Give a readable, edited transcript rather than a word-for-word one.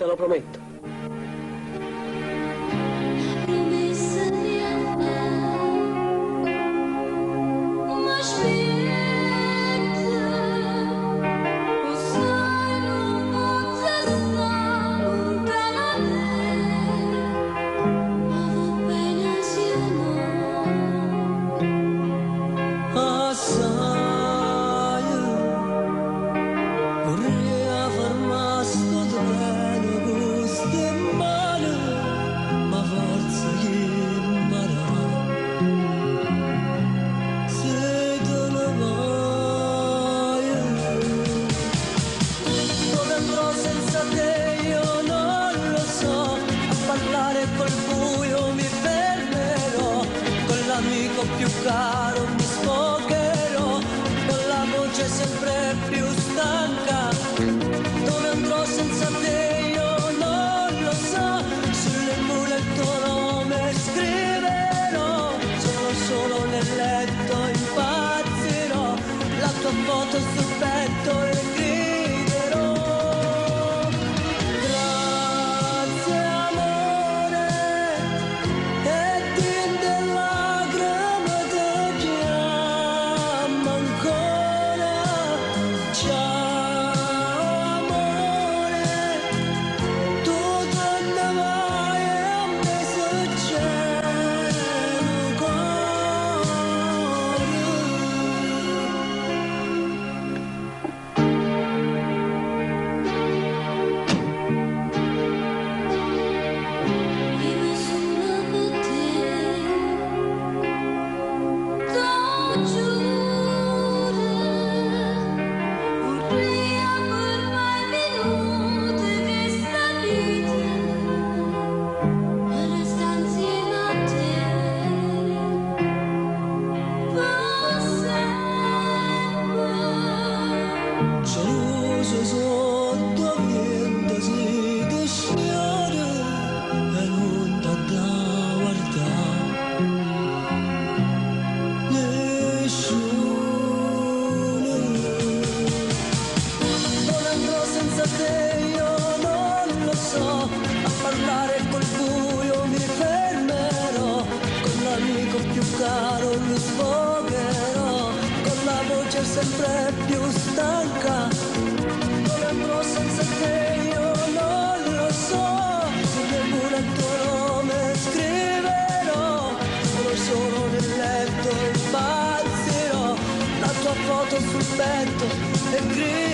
te lo prometto. Più caro mi sfogherò, con la voce sempre più stanca. Dove andrò senza te io non lo so, sulle mura il tuo nome scriverò, solo nel letto impazzirò, la tua foto sul petto e griderò. Grazie amore, e din della grama che chiama ancora. Ciao amore, tu te ne vai e a me succede cuore. Vivo solo per te, t'ho giuro, vorrei ammormai minuti che sta vita, e resta insieme a te, per sempre. Geloso sotto vento si disciore e non da guardare nessuno. Dove andrò senza te io non lo so, a parlare col buio mi fermerò, con l'amico più caro mi sfogherò, con la voce sempre più stanca. Dove andrò senza te io non lo so, sulle mura il tuo nome scriverò, solo nel letto impazzirò, la tua foto sul petto e griderò.